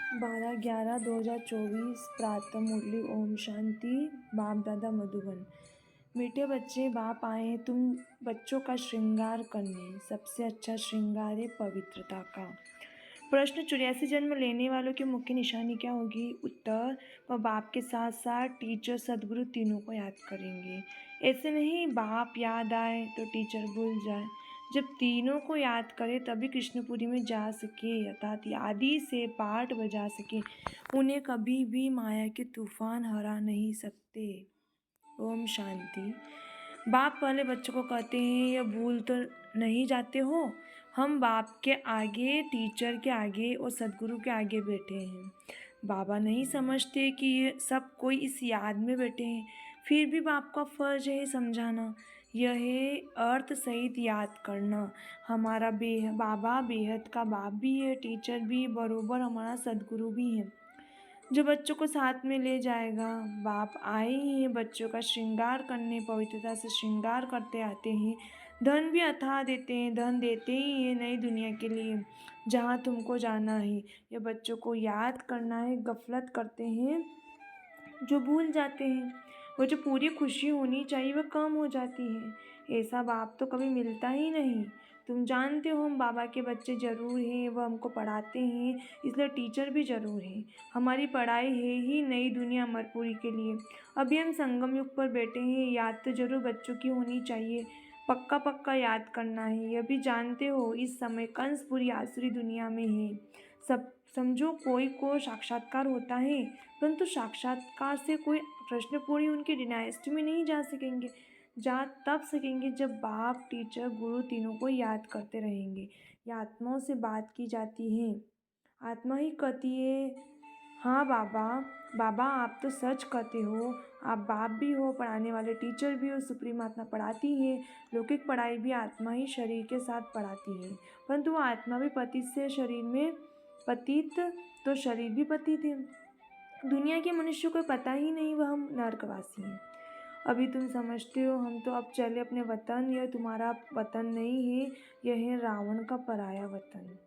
12/11/2024 प्रातः मुरली। ओम शांति। बाप दादा मधुबन। मीठे बच्चे, बाप आए हैं तुम बच्चों का श्रृंगार करने। सबसे अच्छा श्रृंगार है पवित्रता का। प्रश्न: 84 जन्म लेने वालों की मुख्य निशानी क्या होगी? उत्तर: वह बाप के साथ साथ टीचर, सदगुरु तीनों को याद करेंगे। ऐसे नहीं बाप याद आए तो टीचर भूल जाए। जब तीनों को याद करे तभी कृष्णपुरी में जा सके, अर्थात आदि से पाठ बजा सके। उन्हें कभी भी माया के तूफान हरा नहीं सकते। ओम शांति। बाप पहले बच्चों को कहते हैं, यह भूल तो नहीं जाते हो, हम बाप के आगे, टीचर के आगे और सदगुरु के आगे बैठे हैं। बाबा नहीं समझते कि ये सब कोई इस याद में बैठे हैं, फिर भी बाप का फर्ज है समझाना। यह है अर्थ सहित याद करना। हमारा बाबा बेहद का बाप भी है, टीचर भी, बरोबर हमारा सदगुरु भी है जो बच्चों को साथ में ले जाएगा। बाप आए ही हैं बच्चों का श्रृंगार करने, पवित्रता से श्रृंगार करते आते हैं। धन भी अथाह देते हैं, धन देते ही हैं नई दुनिया के लिए जहाँ तुमको जाना है। यह बच्चों को याद करना है। गफलत करते हैं जो भूल जाते हैं, वो जो पूरी खुशी होनी चाहिए वह कम हो जाती है। ऐसा बाप तो कभी मिलता ही नहीं। तुम जानते हो हम बाबा के बच्चे ज़रूर हैं, वह हमको पढ़ाते हैं, इसलिए टीचर भी ज़रूर हैं। हमारी पढ़ाई है ही नई दुनिया अमरपुरी के लिए। अभी हम संगम युग पर बैठे हैं, याद तो ज़रूर बच्चों की होनी चाहिए। पक्का पक्का याद करना है। यह भी जानते हो इस समय कंस पूरी आसुरी दुनिया में है। सब समझो कोई को साक्षात्कार होता है, परंतु साक्षात्कार से कोई प्रश्न पूरी उनकी डिनाइस्टी में नहीं जा सकेंगे। जा तब सकेंगे जब बाप, टीचर, गुरु तीनों को याद करते रहेंगे। ये आत्माओं से बात की जाती है। आत्मा ही कहती है, हाँ बाबा, बाबा आप तो सच कहते हो, आप बाप भी हो, पढ़ाने वाले टीचर भी हो, सुप्रीम आत्मा पढ़ाती है। लौकिक पढ़ाई भी आत्मा ही शरीर के साथ पढ़ाती है, परंतु वो आत्मा भी पतित से शरीर में पतित, तो शरीर भी पतित है। दुनिया के मनुष्य को पता ही नहीं वह हम नरकवासी हैं। अभी तुम समझते हो हम तो अब चले अपने वतन। यह तुम्हारा वतन नहीं है, यह है रावण का पराया वतन।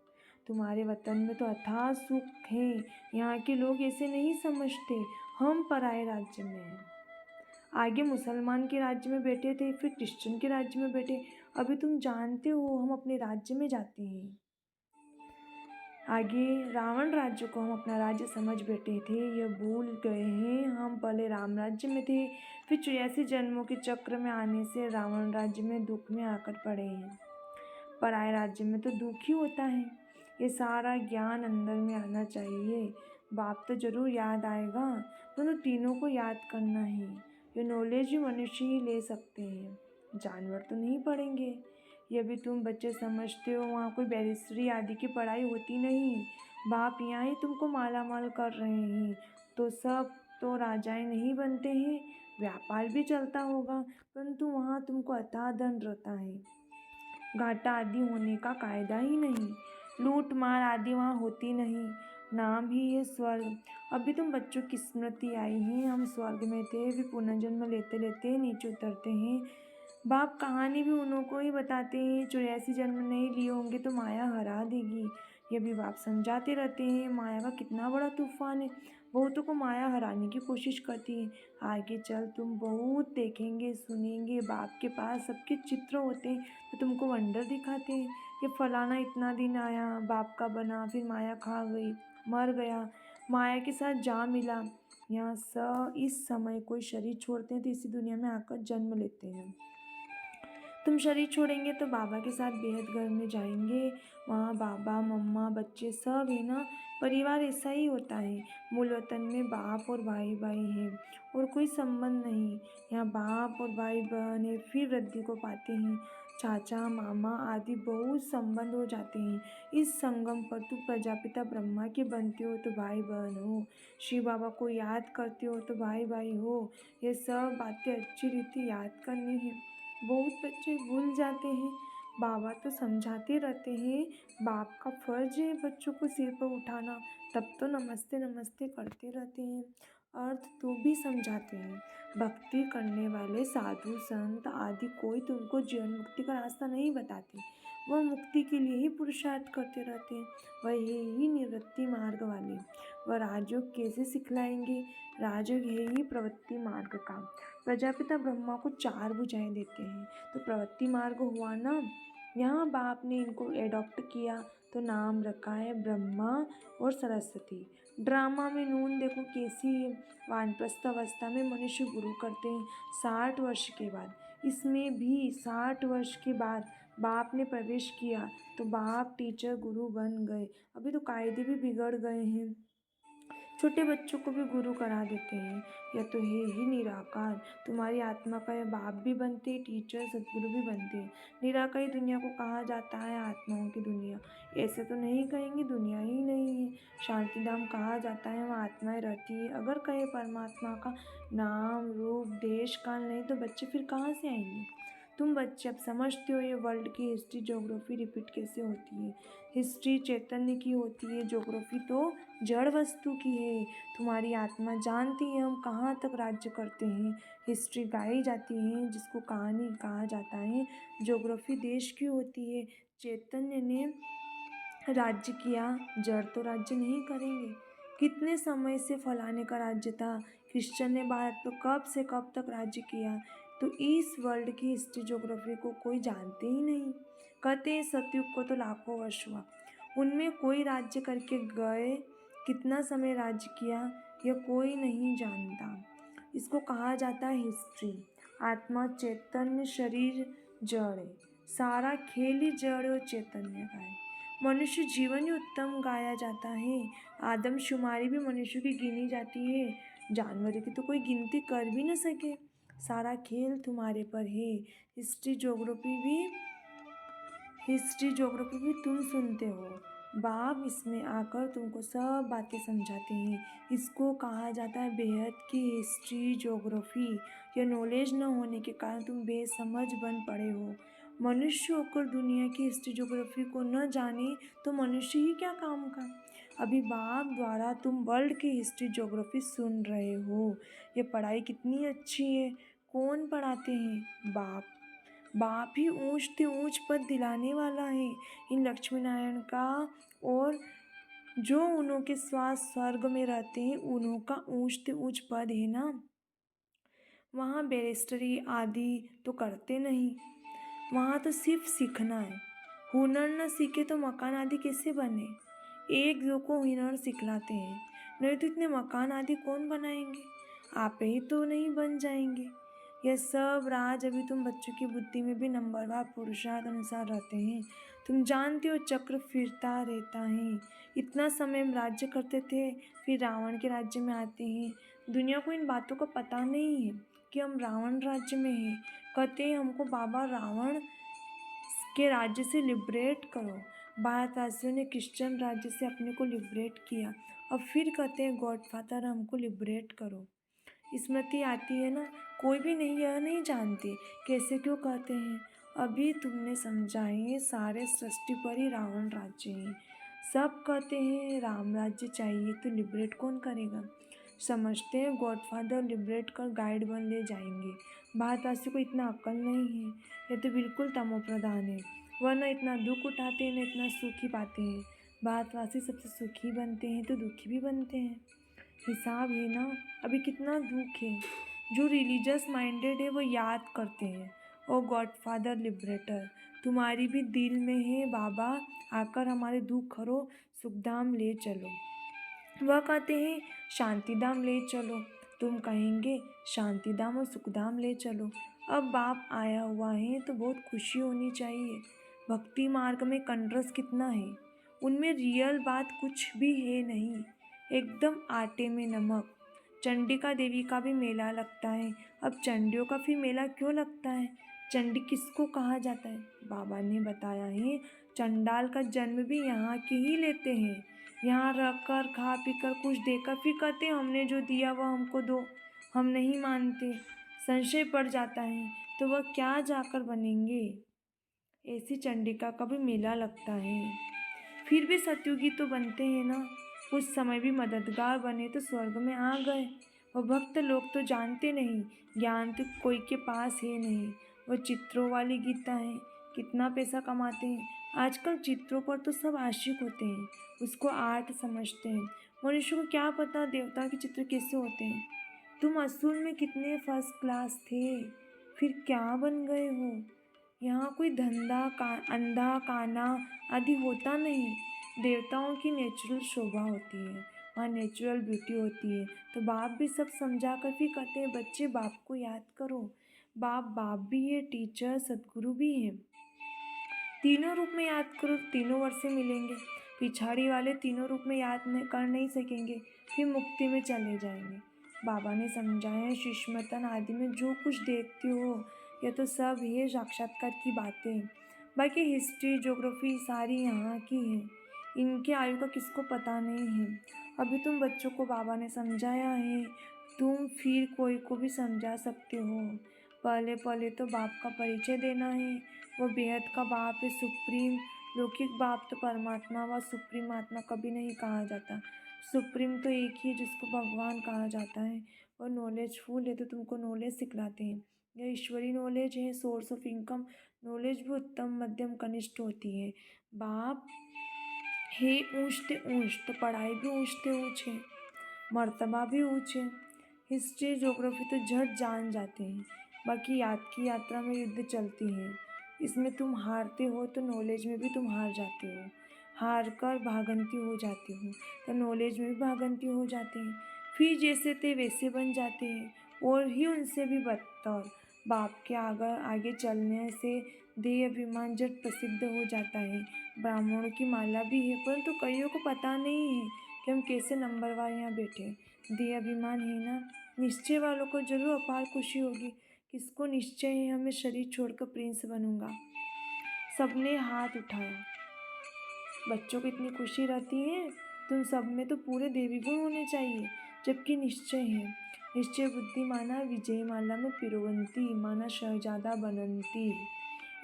तुम्हारे वतन में तो अथाह सुख है। यहाँ के लोग ऐसे नहीं समझते, हम पराए राज्य में हैं। आगे मुसलमान के राज्य में बैठे थे, फिर क्रिश्चियन के राज्य में बैठे, अभी तुम जानते हो हम अपने राज्य में जाते हैं। आगे रावण राज्य को हम अपना राज्य समझ बैठे थे, यह भूल गए हैं हम पहले राम राज्य में थे, फिर 84 जन्मों के चक्र में आने से रावण राज्य में दुख में आकर पड़े हैं। पराये राज्य में तो दुख ही होता है। ये सारा ज्ञान अंदर में आना चाहिए। बाप तो जरूर याद आएगा, परंतु तीनों को याद करना है। ये नॉलेज ही मनुष्य ही ले सकते हैं, जानवर तो नहीं पढ़ेंगे। यह भी तुम बच्चे समझते हो, वहाँ कोई बैरिस्ट्री आदि की पढ़ाई होती नहीं। बाप यहाँ ही तुमको माला माल कर रहे हैं, तो सब तो राजाएं नहीं बनते हैं। व्यापार भी चलता होगा, परंतु वहाँ तुमको अथाह धन रहता है। घाटा आदि होने का कायदा ही नहीं, लूट मार आदि वहाँ होती नहीं। नाम ही है स्वर्ग। अभी तुम बच्चों की स्मृति आई है, हम स्वर्ग में थे, फिर पुनर्जन्म लेते लेते नीचे उतरते हैं। बाप कहानी भी उन्हों को ही बताते हैं, 84 जन्म नहीं लिए होंगे तो माया हरा देगी। ये भी बाप समझाते रहते हैं, माया का कितना बड़ा तूफान है, बहुतों को माया हराने की कोशिश करती है। आगे चल तुम बहुत देखेंगे, सुनेंगे। बाप के पास सबके चित्र होते हैं, तो तुमको वंडर दिखाते हैं। ये फलाना इतना दिन आया, बाप का बना, फिर माया खा गई, मर गया, माया के साथ जा मिला। यहाँ इस समय कोई शरीर छोड़ते हैं तो इसी दुनिया में आकर जन्म लेते हैं। तुम शरीर छोड़ेंगे तो बाबा के साथ बेहद घर में जाएंगे। वहाँ बाबा, मम्मा, बच्चे सब है ना। परिवार ऐसा ही होता है। मूल वतन में बाप और भाई भाई हैं और कोई संबंध नहीं। यहाँ बाप और भाई बहन है, फिर वृद्धि को पाते हैं, चाचा, मामा आदि बहुत संबंध हो जाते हैं। इस संगम पर तू प्रजापिता ब्रह्मा के बनते हो तो भाई बहन हो, शिव बाबा को याद करते हो तो भाई भाई हो। ये सब बातें अच्छी रीति याद करनी है। बहुत बच्चे भूल जाते हैं। बाबा तो समझाते रहते हैं, बाप का फर्ज है बच्चों को सिर पर उठाना, तब तो नमस्ते नमस्ते करते रहते हैं। अर्थ तो भी समझाते हैं। भक्ति करने वाले साधु संत आदि कोई तुमको जीवन मुक्ति का रास्ता नहीं बताते, वह मुक्ति के लिए ही पुरुषार्थ करते रहते हैं। वह है ही निवृत्ति मार्ग वाले। वह राजयोग कैसे सिखलाएंगे? राजयोग है ही प्रवृत्ति मार्ग का। प्रजापिता ब्रह्मा को 4 भुजाएं देते हैं, तो प्रवृत्ति मार्ग हुआ ना। यहाँ बाप ने इनको एडॉप्ट किया तो नाम रखा है ब्रह्मा और सरस्वती। ड्रामा में नून देखो कैसी है। वानप्रस्थ अवस्था में मनुष्य गुरु करते हैं 60 वर्ष के बाद। इसमें भी 60 वर्ष के बाद बाप ने प्रवेश किया तो बाप टीचर गुरु बन गए। अभी तो कायदे भी बिगड़ गए हैं। छोटे बच्चों को भी गुरु करा देते हैं। यह तो है ही निराकार। तुम्हारी आत्मा का यह बाप भी बनते, टीचर सदगुरु भी बनते। निराकारी दुनिया को कहा जाता है आत्माओं की दुनिया। ऐसे तो नहीं कहेंगे, दुनिया ही नहीं है। शांतिधाम कहा जाता है, वहाँ आत्माएं रहती है। अगर कहे परमात्मा का नाम रूप देश काल नहीं तो बच्चे फिर कहाँ से आएंगे? तुम बच्चे अब समझते हो ये वर्ल्ड की हिस्ट्री ज्योग्राफी रिपीट कैसे होती है। हिस्ट्री चैतन्य की होती है, ज्योग्राफी तो जड़ वस्तु की है। तुम्हारी आत्मा जानती है हम कहाँ तक राज्य करते हैं। हिस्ट्री गाई जाती है जिसको कहानी कहा जाता है। ज्योग्राफी देश की होती है। चैतन्य ने राज्य किया, जड़ तो राज्य नहीं करेंगे। कितने समय से फलाने का राज्य था। क्रिश्चियन ने भारत पर कब से कब तक राज्य किया। तो इस वर्ल्ड की हिस्ट्री ज्योग्राफी को कोई जानते ही नहीं। कहते हैं सतयुग को तो लाखों वर्ष हुआ, उनमें कोई राज्य करके गए, कितना समय राज्य किया यह कोई नहीं जानता। इसको कहा जाता है हिस्ट्री। आत्मा चैतन्य, शरीर जड़ है। सारा खेल ही जड़ और चैतन्य का है। मनुष्य जीवन ही उत्तम गाया जाता है। आदमशुमारी भी मनुष्य की गिनी जाती है, जानवरों की तो कोई गिनती कर भी न सके। सारा खेल तुम्हारे पर है। हिस्ट्री ज्योग्राफी भी तुम सुनते हो। बाप इसमें आकर तुमको सब बातें समझाते हैं। इसको कहा जाता है बेहद की हिस्ट्री ज्योग्राफी। यह नॉलेज न होने के कारण तुम बेसमझ बन पड़े हो। मनुष्य होकर दुनिया की हिस्ट्री ज्योग्राफी को न जाने तो मनुष्य ही क्या काम का। अभी बाप द्वारा तुम वर्ल्ड की हिस्ट्री ज्योग्राफी सुन रहे हो। ये पढ़ाई कितनी अच्छी है। कौन पढ़ाते हैं? बाप। बाप ही ऊंच से ऊंच पद दिलाने वाला है इन लक्ष्मी नारायण का। और जो उन्हों के श्वास स्वर्ग में रहते हैं उन्हों का ऊंच से ऊंच पद है ना। वहाँ बैरिस्टरी आदि तो करते नहीं, वहाँ तो सिर्फ सीखना है। हुनर न सीखे तो मकान आदि कैसे बने। एक दो को हुनर सिखलाते हैं, नहीं तो इतने मकान आदि कौन बनाएंगे। आप ही तो नहीं बन जाएंगे। यह सब राज अभी तुम बच्चों की बुद्धि में भी नंबरवार पुरुषार्थ अनुसार रहते हैं। तुम जानते हो चक्र फिरता रहता है। इतना समय हम राज्य करते थे, फिर रावण के राज्य में आते हैं। दुनिया को इन बातों का पता नहीं है कि हम रावण राज्य में हैं। कहते हैं हमको बाबा रावण के राज्य से लिबरेट करो। भारतवासियों ने क्रिश्चियन राज्य से अपने को लिबरेट किया। अब फिर कहते हैं गॉडफादर हमको लिबरेट करो। स्मृति आती है ना। कोई भी नहीं यह नहीं जानते कैसे क्यों कहते हैं। अभी तुमने समझा है सारे सृष्टि पर ही रावण राज्य है। सब कहते हैं राम राज्य चाहिए तो लिबरेट कौन करेगा। समझते हैं गॉडफादर लिबरेट कर गाइड बन ले जाएंगे। भारतवासियों को इतना अक्ल नहीं है। ये तो बिल्कुल तमोप्रधान है। वह न इतना दुख उठाते हैं न इतना सुखी पाते हैं। भारतवासी सबसे सुखी बनते हैं तो दुखी भी बनते हैं। हिसाब है ना। अभी कितना दुख है। जो रिलीजियस माइंडेड है वो याद करते हैं ओ गॉडफादर लिबरेटर तुम्हारी भी दिल में है बाबा, आकर हमारे दुख हरो, सुखधाम ले चलो। वह कहते हैं शांतिधाम ले चलो। तुम कहेंगे शांतिधाम और सुखधाम ले चलो। अब बाप आया हुआ है तो बहुत खुशी होनी चाहिए। भक्ति मार्ग में कंट्रस कितना है, उनमें रियल बात कुछ भी है नहीं, एकदम आटे में नमक। चंडिका देवी का भी मेला लगता है। अब चंडियों का फिर मेला क्यों लगता है? चंडी किसको कहा जाता है? बाबा ने बताया है चंडाल का जन्म भी यहाँ के ही लेते हैं। यहाँ रख कर खा पी कर कुछ देकर फिर कहते हमने जो दिया वह हमको दो। हम नहीं मानते, संशय पड़ जाता है तो वह क्या जाकर बनेंगे। ऐसी चंडिका का भी मेला लगता है। फिर भी सतयुगी तो बनते हैं ना। कुछ समय भी मददगार बने तो स्वर्ग में आ गए। वह भक्त लोग तो जानते नहीं, ज्ञान तो कोई के पास है नहीं। वह चित्रों वाली गीता है, कितना पैसा कमाते हैं। आजकल चित्रों पर तो सब आशिक होते हैं, उसको आर्ट समझते हैं। मनुष्य को क्या पता देवता के चित्र कैसे होते हैं। तुम असूल में कितने फर्स्ट क्लास थे, फिर क्या बन गए हो। यहाँ कोई धंधा का अंधा काना आदि होता नहीं। देवताओं की नेचुरल शोभा होती है, वहाँ नेचुरल ब्यूटी होती है। तो बाप भी सब समझा कर फिर कहते हैं बच्चे बाप को याद करो। बाप भी है, टीचर सदगुरु भी है। तीनों रूप में याद करो, तीनों वर्ष से मिलेंगे। पिछाड़ी वाले तीनों रूप में याद कर नहीं सकेंगे, फिर मुक्ति में चले जाएंगे। बाबा ने समझाया शिशमतन आदि में जो कुछ देखते हो यह तो सब है साक्षात्कार की बातें। बाकी हिस्ट्री ज्योग्राफी सारी यहाँ की है, इनके आयु का किसको पता नहीं है। अभी तुम बच्चों को बाबा ने समझाया है, तुम फिर कोई को भी समझा सकते हो। पहले पहले तो बाप का परिचय देना है। वो बेहद का बाप है, सुप्रीम। लौकिक बाप तो परमात्मा व सुप्रीम आत्मा कभी नहीं कहा जाता। सुप्रीम तो एक ही है जिसको भगवान कहा जाता है। और नॉलेजफुल है तो तुमको नॉलेज सिखलाते हैं। यह ईश्वरी नॉलेज है, सोर्स ऑफ इनकम नॉलेज भी उत्तम मध्यम कनिष्ठ होती है। बाप है ऊँच ते ऊँच, तो पढ़ाई भी ऊँच ते ऊँच है, मर्तबा भी ऊँच है। हिस्ट्री ज्योग्राफी तो झट जान जाते हैं। बाकी याद की यात्रा में युद्ध चलती है, इसमें तुम हारते हो तो नॉलेज में भी तुम हार जाते हो। हार कर भागंती हो जाते हो तो नॉलेज में भी भागंती हो जाते हैं। फिर जैसे थे वैसे बन जाते हैं और ही उनसे भी बदतर। बाप के आगे चलने से देह अभिमान जट प्रसिद्ध हो जाता है। ब्राह्मणों की माला भी है, परंतु कईयों को पता नहीं है कि हम कैसे नंबरवार यहाँ बैठे। देह अभिमान है ना, निश्चय वालों को जरूर अपार खुशी होगी। किसको निश्चय है हमें शरीर छोड़कर प्रिंस बनूंगा। सबने हाथ उठाया। बच्चों को इतनी खुशी रहती है, तुम सब में तो पूरे देवी गुण होने चाहिए। जबकि निश्चय है, निश्चय बुद्धि माना विजय माला में पिरोवंती, माना शहजादा बनंती।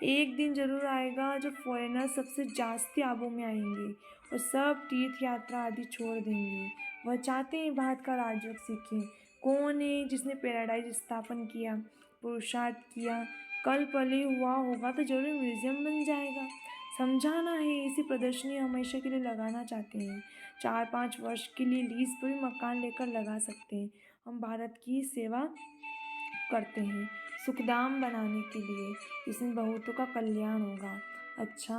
एक दिन जरूर आएगा जो फॉरेनर सबसे जास्ती आबों में आएंगे और सब तीर्थ यात्रा आदि छोड़ देंगे। वह चाहते हैं भारत का राजयोग सीखें। कौन है जिसने पैराडाइज स्थापन किया, पुरुषार्थ किया। कल पले हुआ होगा तो जरूर म्यूजियम बन जाएगा। समझाना है, इसी प्रदर्शनी हमेशा के लिए लगाना चाहते हैं। 4-5 वर्ष के लिए लीज पर भी मकान लेकर लगा सकते हैं। हम भारत की सेवा करते हैं सुखधाम बनाने के लिए, इसमें बहुतों का कल्याण होगा। अच्छा,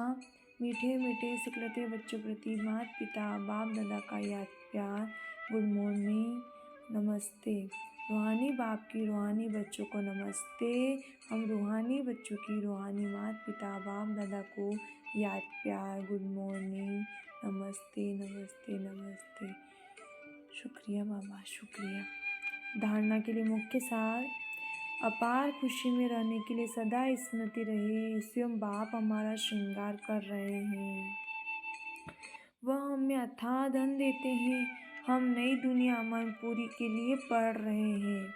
मीठे मीठे सिखलते बच्चों प्रति माता पिता बाप दादा का याद प्यार। गुड मॉर्निंग, नमस्ते। रूहानी बाप की रूहानी बच्चों को नमस्ते। हम रूहानी बच्चों की रूहानी माता पिता बाप दादा को याद प्यार। गुड मॉर्निंग, नमस्ते नमस्ते नमस्ते। शुक्रिया बाबा, शुक्रिया। धारणा के लिए मुख्य सार, अपार खुशी में रहने के लिए सदा स्मृति रहे स्वयं बाप हमारा श्रृंगार कर रहे हैं। वह हमें अथाह धन देते हैं। हम नई दुनिया मनपूरी के लिए पढ़ रहे हैं।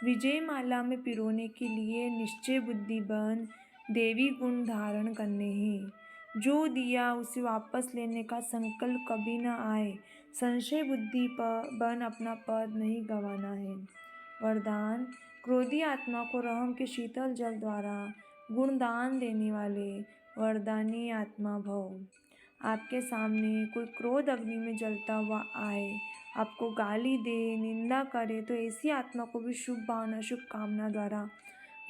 विजय माला में पिरोने के लिए निश्चय बुद्धि बन देवी गुण धारण करने हैं। जो दिया उसे वापस लेने का संकल्प कभी न आए। संशय बुद्धि बन अपना पद नहीं गंवाना है। वरदान, क्रोधी आत्मा को रहम के शीतल जल द्वारा गुणदान देने वाले वरदानी आत्मा भव। आपके सामने कोई क्रोध अग्नि में जलता हुआ आए, आपको गाली दे, निंदा करे तो ऐसी आत्मा को भी शुभ भावना शुभ कामना द्वारा,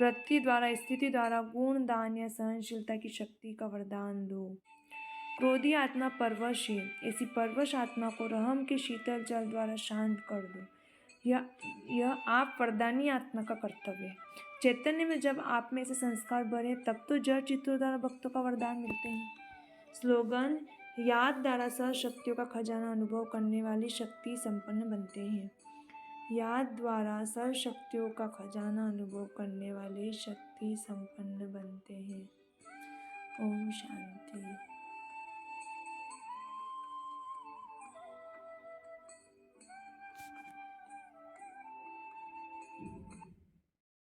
वृत्ति द्वारा, स्थिति द्वारा गुण दान या सहनशीलता की शक्ति का वरदान दो। क्रोधी आत्मा परवश है, ऐसी परवश आत्मा को रहम के शीतल जल द्वारा शांत कर दो। यह आप वरदानी आत्मा का कर्तव्य है। चैतन्य में जब आप में ऐसे संस्कार बढ़े तब तो जड़ चित्रों द्वारा भक्तों का वरदान मिलते हैं। स्लोगन, याद द्वारा सह शक्तियों का खजाना अनुभव करने वाली शक्ति संपन्न बनते हैं। याद द्वारा सह शक्तियों का खजाना अनुभव करने वाले शक्ति संपन्न बनते हैं। ओम शांति।